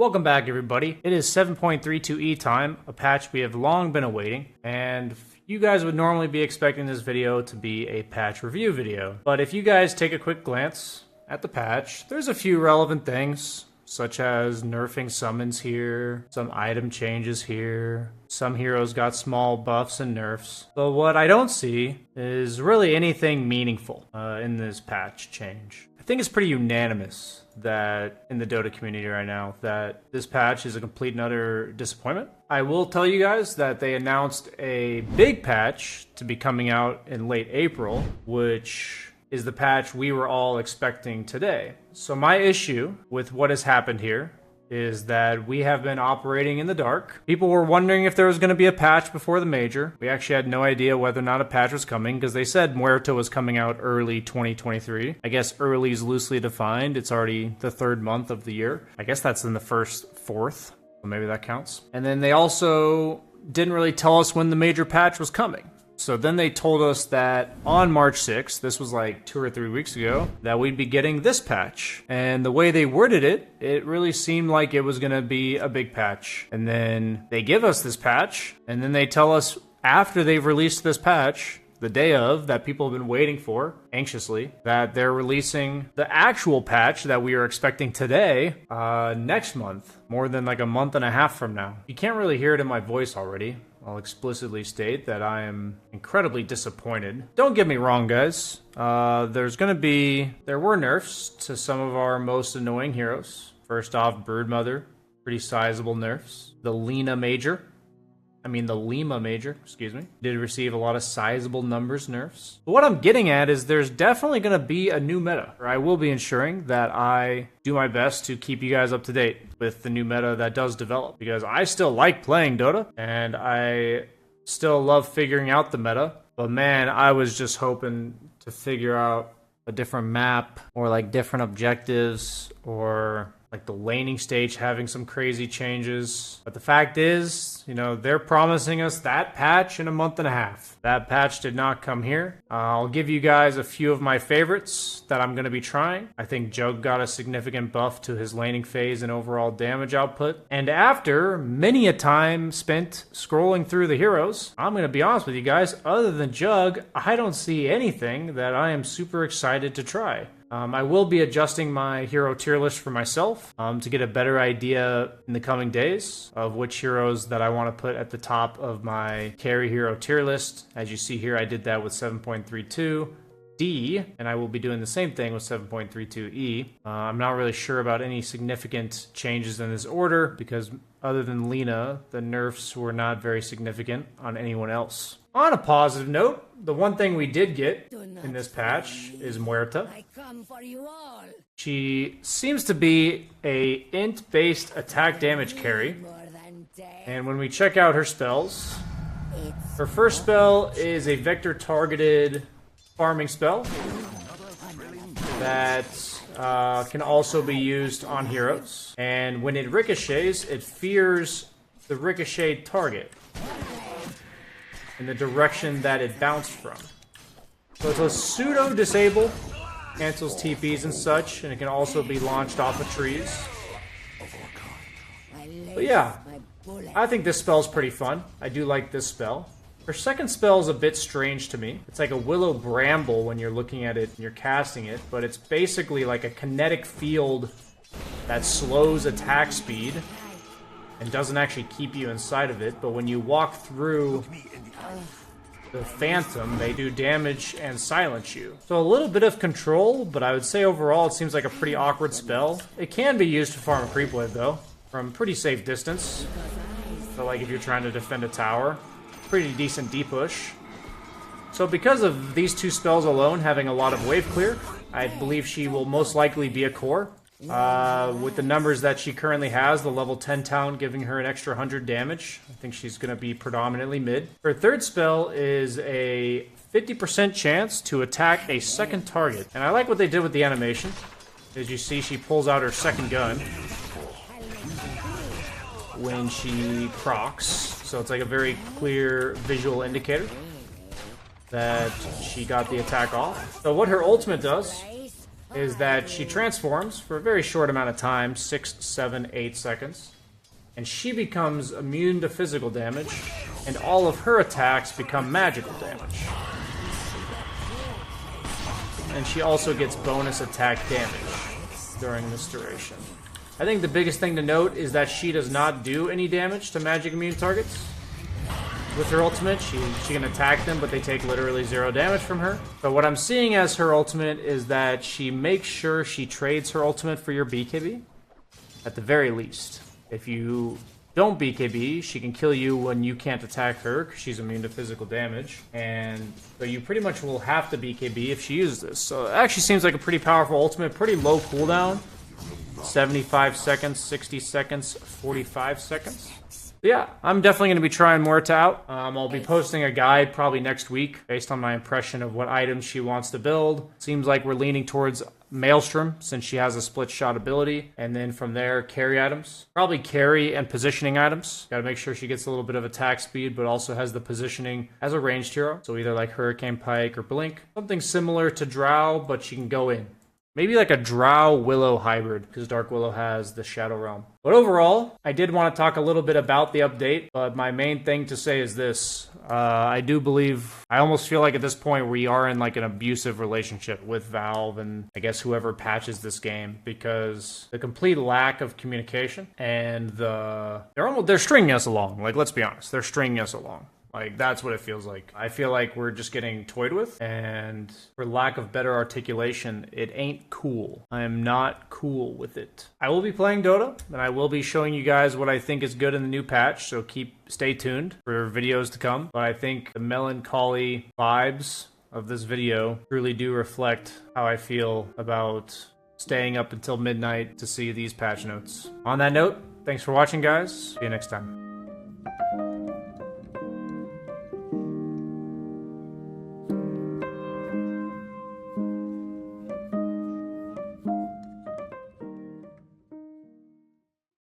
Welcome back, everybody. It is 7.32E time, a patch we have long been awaiting, and you guys would normally be expecting this video to be a patch review video. But if you guys take a quick glance at the patch, there's a few relevant things, such as nerfing summons here, some item changes here, some heroes got small buffs and nerfs. But what I don't see is really anything meaningful in this patch change. I think it's pretty unanimous that in the Dota community right now that this patch is a complete and utter disappointment. I will tell you guys that they announced a big patch to be coming out in late April, which is the patch we were all expecting today. So my issue with what has happened here is that we have been operating in the dark. People were wondering if there was going to be a patch before the major. We actually had no idea whether or not a patch was coming because they said Muerto was coming out early 2023. I guess early is loosely defined. It's already the third month of the year. I guess that's in the first fourth, so maybe that counts. And then they also didn't really tell us when the major patch was coming. So then they told us that on March 6th, this was like 2 or 3 weeks ago, that we'd be getting this patch. And the way they worded it, it really seemed like it was going to be a big patch. And then they give us this patch, and then they tell us after they've released this patch, the day of, that people have been waiting for anxiously, that they're releasing the actual patch that we are expecting today next month, more than like a month and a half from now. You can't really hear it in my voice already. I'll explicitly state that I am incredibly disappointed. Don't get me wrong, guys. There were nerfs to some of our most annoying heroes. First off, Broodmother, pretty sizable nerfs. The Lima Major, excuse me, did receive a lot of sizable numbers nerfs. But what I'm getting at is there's definitely going to be a new meta. I will be ensuring that I do my best to keep you guys up to date with the new meta that does develop, because I still like playing Dota and I still love figuring out the meta. But man, I was just hoping to figure out a different map or like different objectives or like the laning stage having some crazy changes. But the fact is, they're promising us that patch in a month and a half. That patch did not come here. I'll give you guys a few of my favorites that I'm going to be trying. I think Jug got a significant buff to his laning phase and overall damage output. And after many a time spent scrolling through the heroes, I'm going to be honest with you guys, other than Jug, I don't see anything that I am super excited to try. I will be adjusting my hero tier list for myself to get a better idea in the coming days of which heroes that I want to put at the top of my carry hero tier list. As you see here, I did that with 7.32D, and I will be doing the same thing with 7.32E. I'm not really sure about any significant changes in this order because other than Lina, the nerfs were not very significant on anyone else. On a positive note, the one thing we did get in this patch is Muerta. She seems to be a int-based attack damage carry. And when we check out her spells, her first spell is a vector-targeted farming spell that can also be used on heroes. And when it ricochets, it fears the ricocheted target in the direction that it bounced from. So it's a pseudo-disable, cancels TPs and such, and it can also be launched off of trees. But yeah, I think this spell's pretty fun. I do like this spell. Her second spell is a bit strange to me. It's like a Willow Bramble when you're looking at it and you're casting it, but it's basically like a kinetic field that slows attack speed and doesn't actually keep you inside of it, but when you walk through the Phantom, they do damage and silence you. So a little bit of control, but I would say overall it seems like a pretty awkward spell. It can be used to farm a creep wave though, from pretty safe distance. So like if you're trying to defend a tower, pretty decent D-push. So because of these two spells alone having a lot of wave clear, I believe she will most likely be a core. With the numbers that she currently has, the level 10 talent giving her an extra 100 damage, I think she's going to be predominantly mid. Her third spell is a 50% chance to attack a second target. And I like what they did with the animation. As you see, she pulls out her second gun when she procs. So it's like a very clear visual indicator that she got the attack off. So what her ultimate does is that she transforms for a very short amount of time, 6, 7, 8 seconds, and she becomes immune to physical damage, and all of her attacks become magical damage. And she also gets bonus attack damage during this duration. I think the biggest thing to note is that she does not do any damage to magic immune targets. With her ultimate, she can attack them, but they take literally 0 damage from her. But what I'm seeing as her ultimate is that she makes sure she trades her ultimate for your BKB, at the very least. If you don't BKB, she can kill you when you can't attack her, because she's immune to physical damage. And so you pretty much will have to BKB if she uses this. So it actually seems like a pretty powerful ultimate, pretty low cooldown. 75 seconds, 60 seconds, 45 seconds. Yeah, I'm definitely going to be trying Muerta out. I'll be posting a guide probably next week based on my impression of what items she wants to build. Seems like we're leaning towards Maelstrom since she has a split shot ability. And then from there, carry items. Probably carry and positioning items. Got to make sure she gets a little bit of attack speed, but also has the positioning as a ranged hero. So either like Hurricane Pike or Blink. Something similar to Drow, but she can go in. Maybe like a Drow Willow hybrid, because Dark Willow has the Shadow Realm. But overall, I did want to talk a little bit about the update, but my main thing to say is this. I do believe, I almost feel like at this point we are in like an abusive relationship with Valve and I guess whoever patches this game, because the complete lack of communication and they're stringing us along. Like, let's be honest, they're stringing us along. Like, that's what it feels like. I feel like we're just getting toyed with, and for lack of better articulation, it ain't cool. I am not cool with it. I will be playing Dota, and I will be showing you guys what I think is good in the new patch, so stay tuned for videos to come. But I think the melancholy vibes of this video truly do reflect how I feel about staying up until midnight to see these patch notes. On that note, thanks for watching, guys. See you next time.